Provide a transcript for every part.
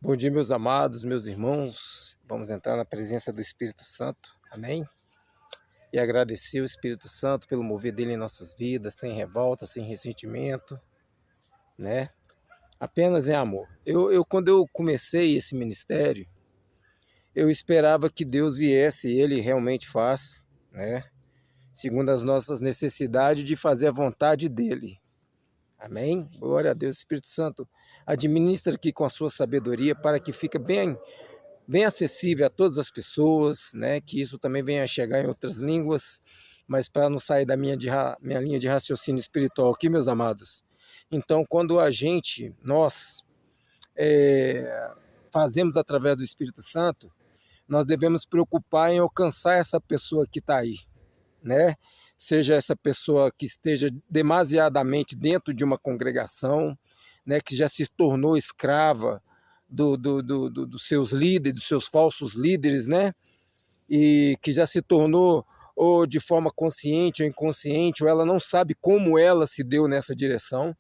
Bom dia, meus amados, meus irmãos. Vamos entrar na presença do Espírito Santo, amém? E agradecer ao Espírito Santo pelo mover dele em nossas vidas, sem revolta, sem ressentimento, né? Apenas em amor. Quando eu comecei esse ministério, eu esperava que Deus viesse, e Ele realmente faz, né? Segundo as nossas necessidades de fazer a vontade dEle. Amém? Glória a Deus. Espírito Santo, administra aqui com a sua sabedoria para que fique bem acessível a todas as pessoas, né? Que isso também venha a chegar em outras línguas, mas para não sair da minha linha de raciocínio espiritual aqui, meus amados. Então, quando nós fazemos através do Espírito Santo, nós devemos preocupar em alcançar essa pessoa que está aí, né? Seja essa pessoa que esteja demasiadamente dentro de uma congregação, né? Que já se tornou escrava dos seus líderes, dos seus falsos líderes, né? E que já se tornou, ou de forma consciente ou inconsciente, ou ela não sabe como ela se deu nessa direção.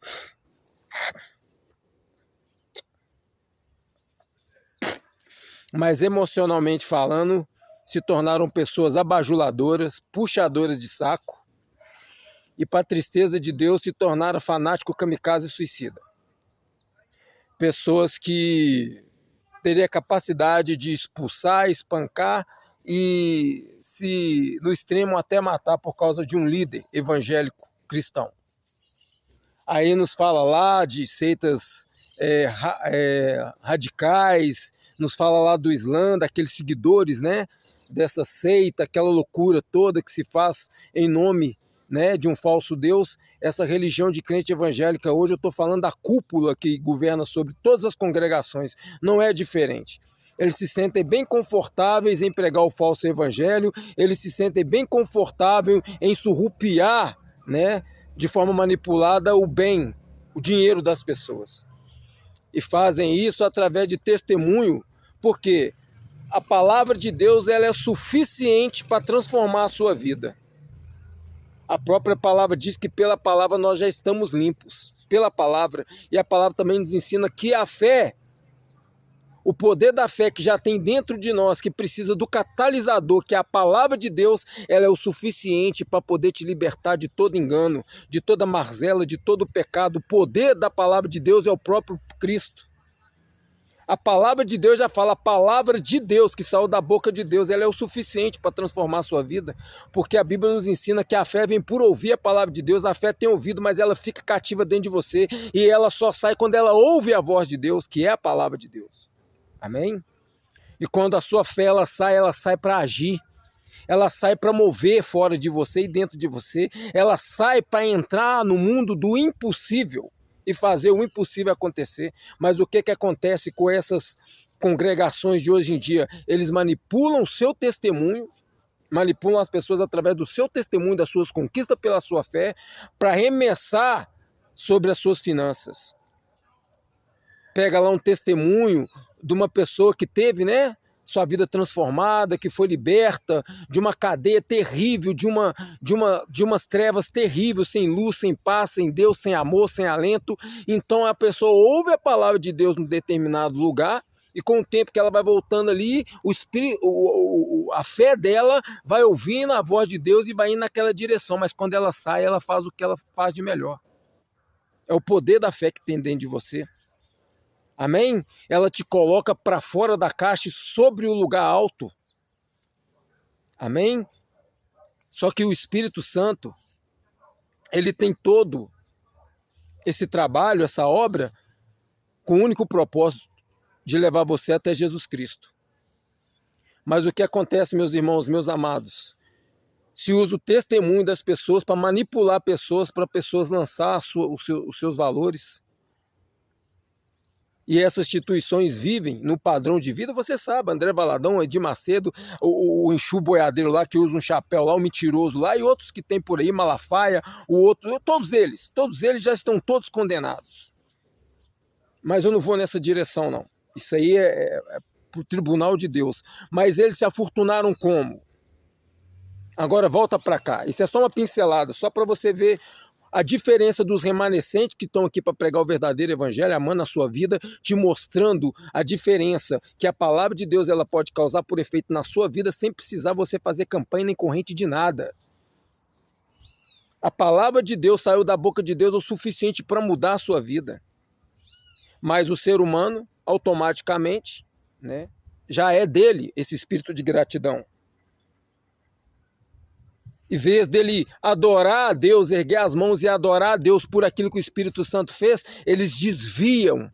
Mas emocionalmente falando, se tornaram pessoas abajuladoras, puxadoras de saco, e para tristeza de Deus se tornaram fanático, kamikaze e suicida. Pessoas que teriam a capacidade de expulsar, espancar e, se no extremo, até matar por causa de um líder evangélico cristão. Aí nos fala lá de seitas radicais, nos fala lá do Islã, daqueles seguidores, né, dessa seita, aquela loucura toda que se faz em nome, né, de um falso Deus. Essa religião de crente evangélica, hoje eu estou falando da cúpula que governa sobre todas as congregações, não é diferente. Eles se sentem bem confortáveis em pregar o falso evangelho, eles se sentem bem confortáveis em surrupiar, né, de forma manipulada o bem, o dinheiro das pessoas. E fazem isso através de testemunho, porque a palavra de Deus ela é suficiente para transformar a sua vida. A própria palavra diz que pela palavra nós já estamos limpos, pela palavra. E a palavra também nos ensina que a fé, o poder da fé que já tem dentro de nós, que precisa do catalisador, que é a palavra de Deus, ela é o suficiente para poder te libertar de todo engano, de toda marzela, de todo pecado. O poder da palavra de Deus é o próprio Cristo. A palavra de Deus já fala, a palavra de Deus que saiu da boca de Deus, ela é o suficiente para transformar a sua vida, porque a Bíblia nos ensina que a fé vem por ouvir a palavra de Deus. A fé tem ouvido, mas ela fica cativa dentro de você, e ela só sai quando ela ouve a voz de Deus, que é a palavra de Deus. Amém? E quando a sua fé ela sai para agir, ela sai para mover fora de você e dentro de você, ela sai para entrar no mundo do impossível e fazer o impossível acontecer. Mas o que acontece com essas congregações de hoje em dia? Eles manipulam o seu testemunho, manipulam as pessoas através do seu testemunho, das suas conquistas pela sua fé, para arremessar sobre as suas finanças. Pega lá um testemunho de uma pessoa que teve, né, sua vida transformada, que foi liberta de uma cadeia terrível, de umas trevas terríveis, sem luz, sem paz, sem Deus, sem amor, sem alento. Então a pessoa ouve a palavra de Deus num determinado lugar, e com o tempo que ela vai voltando ali, a fé dela vai ouvindo a voz de Deus e vai indo naquela direção, mas quando ela sai, ela faz o que ela faz de melhor. É o poder da fé que tem dentro de você. Amém? Ela te coloca para fora da caixa e sobre o lugar alto. Amém? Só que o Espírito Santo, ele tem todo esse trabalho, essa obra, com o único propósito de levar você até Jesus Cristo. Mas o que acontece, meus irmãos, meus amados? Se usa o testemunho das pessoas para manipular pessoas, para pessoas lançar os seus valores. E essas instituições vivem no padrão de vida, você sabe, André Valadão, Edir Macedo, o Enxu Boiadeiro lá, que usa um chapéu lá, o mentiroso lá, e outros que tem por aí, Malafaia, o outro, todos eles já estão todos condenados. Mas eu não vou nessa direção, não. Isso aí é para o tribunal de Deus. Mas eles se afortunaram como? Agora volta para cá. Isso é só uma pincelada, só para você ver a diferença dos remanescentes que estão aqui para pregar o verdadeiro evangelho, amando a sua vida, te mostrando a diferença que a palavra de Deus ela pode causar por efeito na sua vida sem precisar você fazer campanha nem corrente de nada. A palavra de Deus saiu da boca de Deus o suficiente para mudar a sua vida. Mas o ser humano, automaticamente, né, já é dele esse espírito de gratidão. Em vez dele adorar a Deus, erguer as mãos e adorar a Deus por aquilo que o Espírito Santo fez, eles desviam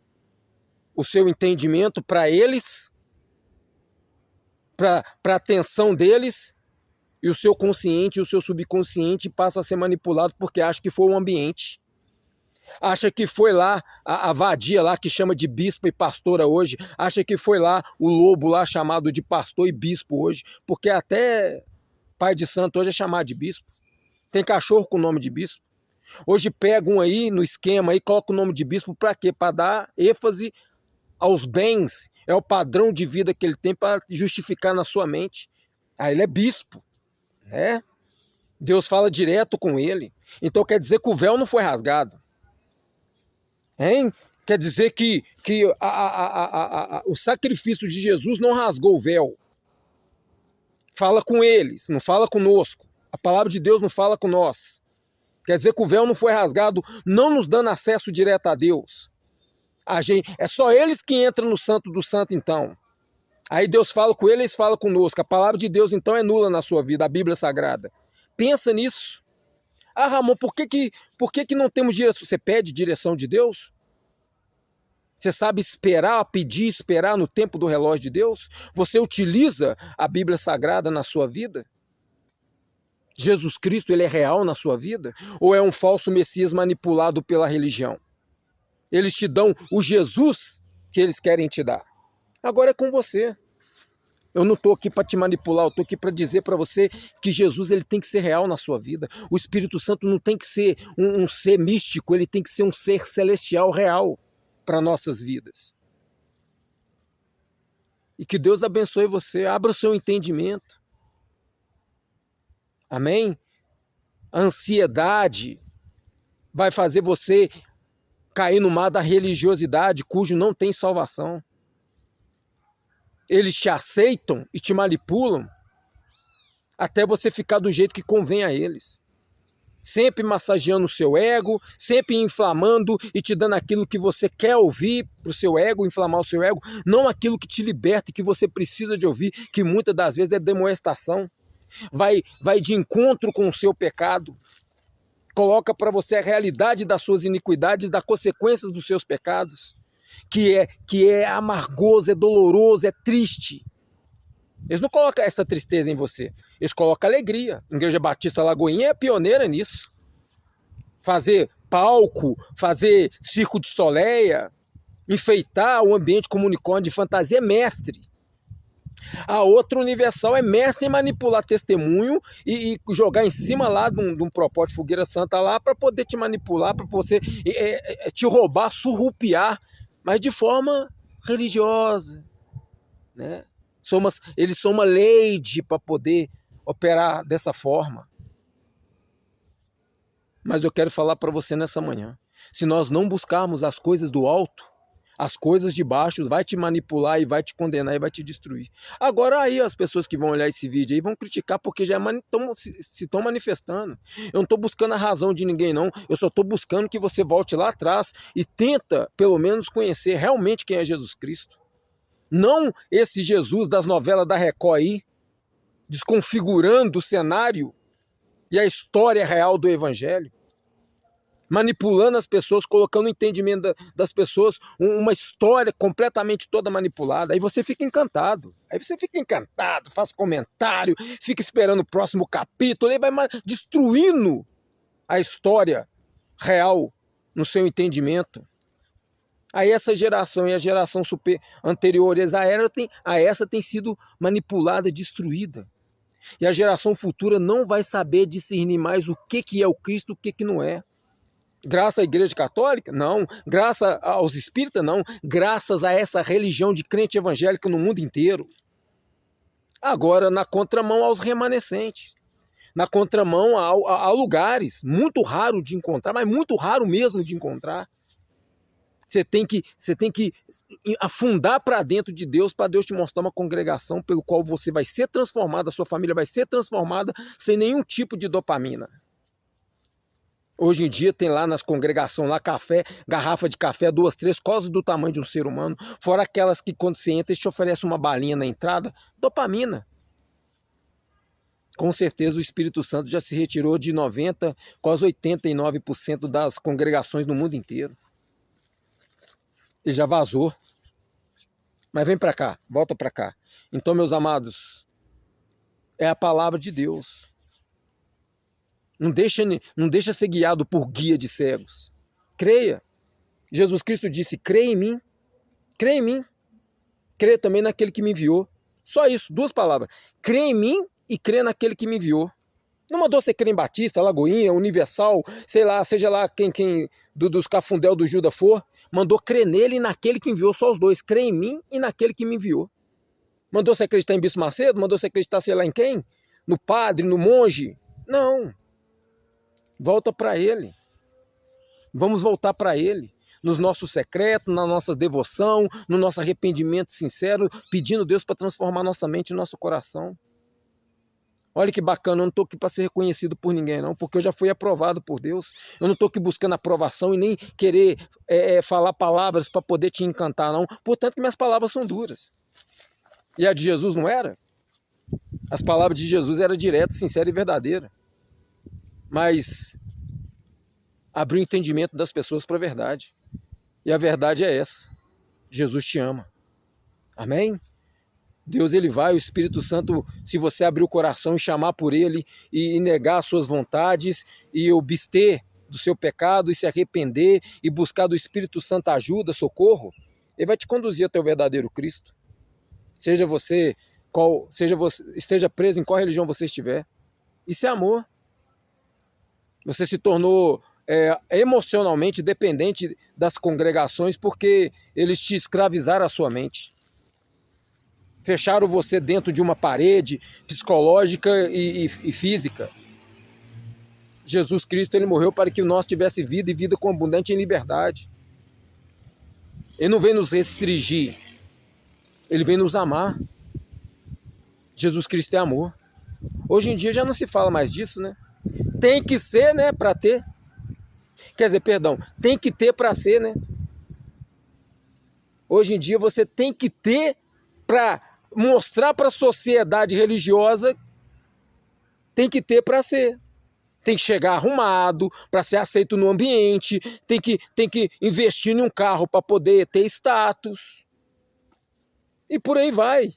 o seu entendimento para eles, para a atenção deles, e o seu consciente e o seu subconsciente passa a ser manipulado porque acha que foi o ambiente. Acha que foi lá a vadia lá que chama de bispo e pastora hoje, acha que foi lá o lobo lá chamado de pastor e bispo hoje, porque até pai de santo hoje é chamado de bispo. Tem cachorro com nome de bispo. Hoje pegam aí no esquema aí, colocam o nome de bispo para quê? Para dar ênfase aos bens, é o padrão de vida que ele tem para justificar na sua mente. Aí ele é bispo, né? Deus fala direto com ele. Então quer dizer que o véu não foi rasgado. Hein? Quer dizer que o sacrifício de Jesus não rasgou o véu. Fala com eles, não fala conosco. A palavra de Deus não fala com nós. Quer dizer que o véu não foi rasgado, não nos dando acesso direto a Deus. É só eles que entram no santo do santo, então. Aí Deus fala com eles fala conosco. A palavra de Deus, então, é nula na sua vida, a Bíblia Sagrada. Pensa nisso. Ah, Ramon, por que não temos direção? Você pede direção de Deus? Você sabe esperar no tempo do relógio de Deus? Você utiliza a Bíblia Sagrada na sua vida? Jesus Cristo, ele é real na sua vida? Ou é um falso Messias manipulado pela religião? Eles te dão o Jesus que eles querem te dar. Agora é com você. Eu não estou aqui para te manipular, eu estou aqui para dizer para você que Jesus ele tem que ser real na sua vida. O Espírito Santo não tem que ser um ser místico, ele tem que ser um ser celestial real para nossas vidas. E que Deus abençoe você, abra o seu entendimento. Amém? A ansiedade vai fazer você cair no mar da religiosidade, cujo não tem salvação. Eles te aceitam e te manipulam até você ficar do jeito que convém a eles. Sempre massageando o seu ego, sempre inflamando e te dando aquilo que você quer ouvir para o seu ego, inflamar o seu ego, não aquilo que te liberta e que você precisa de ouvir, que muitas das vezes é demonstração. Vai de encontro com o seu pecado. Coloca para você a realidade das suas iniquidades, das consequências dos seus pecados. Que é amargoso, é doloroso, é triste. Eles não colocam essa tristeza em você. Eles colocam alegria. A Igreja Batista Lagoinha é pioneira nisso. Fazer palco, fazer circo de soleia, enfeitar o ambiente como unicórnio de fantasia é mestre. A outra Universal é mestre em manipular testemunho e jogar em cima lá de um propósito de fogueira santa lá para poder te manipular, para você te roubar, surrupiar, mas de forma religiosa, né? Eles são uma lady para poder operar dessa forma. Mas eu quero falar para você nessa manhã. Se nós não buscarmos as coisas do alto, as coisas de baixo vai te manipular e vai te condenar e vai te destruir. Agora aí as pessoas que vão olhar esse vídeo aí vão criticar porque já se estão manifestando. Eu não estou buscando a razão de ninguém não, eu só estou buscando que você volte lá atrás e tenta pelo menos conhecer realmente quem é Jesus Cristo. Não esse Jesus das novelas da Record aí, desconfigurando o cenário e a história real do Evangelho. Manipulando as pessoas, colocando o entendimento das pessoas, uma história completamente toda manipulada. Aí você fica encantado. Faz comentário, fica esperando o próximo capítulo, aí vai destruindo a história real no seu entendimento. Aí essa geração e a geração anteriores a essa tem sido manipulada, destruída. E a geração futura não vai saber discernir mais o que é o Cristo, o que não é. Graças à Igreja Católica? Não. Graças aos espíritas? Não. Graças a essa religião de crente evangélica no mundo inteiro. Agora, na contramão aos remanescentes. na contramão a lugares muito raro de encontrar, mas muito raro mesmo de encontrar. Você tem que afundar para dentro de Deus, para Deus te mostrar uma congregação pelo qual você vai ser transformado, a sua família vai ser transformada sem nenhum tipo de dopamina. Hoje em dia tem lá nas congregações, lá café, garrafa de café, 2, 3, quase do tamanho de um ser humano, fora aquelas que quando você entra, eles te oferecem uma balinha na entrada, dopamina. Com certeza o Espírito Santo já se retirou de 90%, quase 89% das congregações no mundo inteiro. Ele já vazou. Mas vem para cá, volta para cá. Então, meus amados, é a palavra de Deus. Não deixa ser guiado por guia de cegos. Creia. Jesus Cristo disse, creia em mim. Creia em mim. Creia também naquele que me enviou. Só isso, 2 palavras. Creia em mim e creia naquele que me enviou. Não mandou você crer em Batista, Lagoinha, Universal, sei lá, seja lá quem dos Cafundel do Judas for. Mandou crer nele e naquele que enviou, só os 2. Crê em mim e naquele que me enviou. Mandou você acreditar em Bispo Macedo? Mandou você acreditar, sei lá, em quem? No padre, no monge? Não. Volta para ele. Vamos voltar para ele. Nos nossos secretos, na nossa devoção, no nosso arrependimento sincero, pedindo a Deus para transformar nossa mente e nosso coração. Olha que bacana, eu não estou aqui para ser reconhecido por ninguém, não, porque eu já fui aprovado por Deus. Eu não estou aqui buscando aprovação e nem querer falar palavras para poder te encantar, não. Portanto que minhas palavras são duras. E a de Jesus não era? As palavras de Jesus eram diretas, sinceras e verdadeiras. Mas abriu o entendimento das pessoas para a verdade. E a verdade é essa. Jesus te ama. Amém? Deus, ele vai, o Espírito Santo, se você abrir o coração e chamar por ele e negar as suas vontades e obster do seu pecado e se arrepender e buscar do Espírito Santo ajuda, socorro, ele vai te conduzir até o verdadeiro Cristo. Esteja preso em qual religião você estiver. Isso é amor. Você se tornou emocionalmente dependente das congregações porque eles te escravizaram a sua mente. Fecharam você dentro de uma parede psicológica e física. Jesus Cristo, ele morreu para que nós tivesse vida e vida com abundante em liberdade. Ele não vem nos restringir. Ele vem nos amar. Jesus Cristo é amor. Hoje em dia já não se fala mais disso, né? Tem que ser, né, para ter. Quer dizer, perdão, tem que ter para ser, né? Hoje em dia você tem que ter para mostrar para a sociedade religiosa, tem que ter para ser. Tem que chegar arrumado para ser aceito no ambiente, tem que investir em um carro para poder ter status. E por aí vai.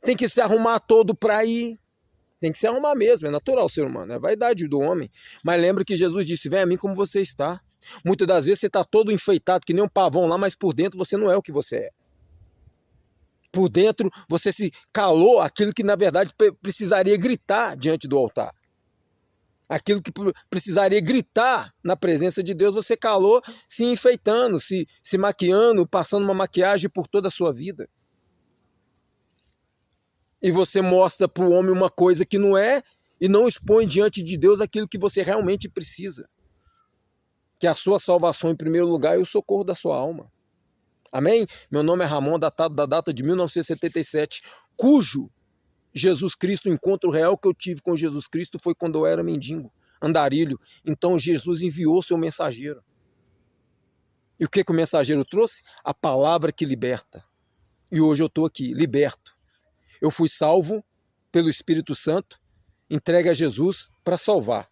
Tem que se arrumar todo para ir. Tem que se arrumar mesmo, é natural o ser humano, é a vaidade do homem. Mas lembra que Jesus disse, vem a mim como você está. Muitas das vezes você está todo enfeitado, que nem um pavão lá, mas por dentro você não é o que você é. Por dentro você se calou aquilo que na verdade precisaria gritar diante do altar. Aquilo que precisaria gritar na presença de Deus, você calou se enfeitando, se maquiando, passando uma maquiagem por toda a sua vida. E você mostra para o homem uma coisa que não é e não expõe diante de Deus aquilo que você realmente precisa. Que é a sua salvação em primeiro lugar e o socorro da sua alma. Amém? Meu nome é Ramon, datado da data de 1977, cujo Jesus Cristo, o encontro real que eu tive com Jesus Cristo foi quando eu era mendigo, andarilho. Então Jesus enviou seu mensageiro. E o que o mensageiro trouxe? A palavra que liberta. E hoje eu estou aqui, liberto. Eu fui salvo pelo Espírito Santo, entregue a Jesus para salvar.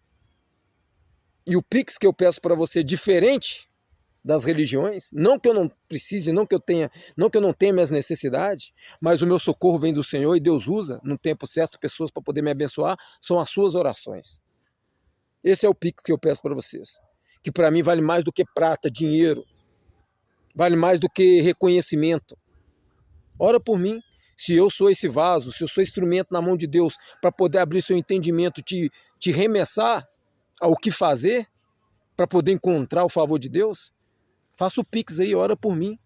E o Pix que eu peço para você, diferente das religiões, não que eu não precise, não que eu não tenha minhas necessidades, mas o meu socorro vem do Senhor e Deus usa, no tempo certo, pessoas para poder me abençoar, são as suas orações. Esse é o Pix que eu peço para vocês, que para mim vale mais do que prata, dinheiro, vale mais do que reconhecimento. Ora por mim. Se eu sou esse vaso, se eu sou instrumento na mão de Deus para poder abrir seu entendimento, te remessar ao que fazer, para poder encontrar o favor de Deus, faça o Pix aí, ora por mim.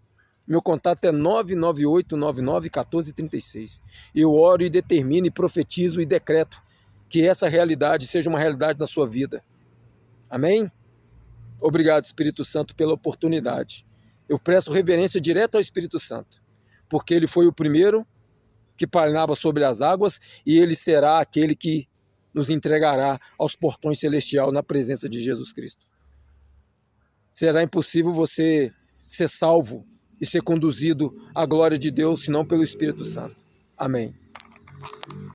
Meu contato é 998991436. Eu oro e determino e profetizo e decreto que essa realidade seja uma realidade na sua vida. Amém? Obrigado, Espírito Santo, pela oportunidade. Eu presto reverência direto ao Espírito Santo, porque ele foi o primeiro que pairava sobre as águas e ele será aquele que nos entregará aos portões celestiais na presença de Jesus Cristo. Será impossível você ser salvo e ser conduzido à glória de Deus, senão pelo Espírito Santo. Amém.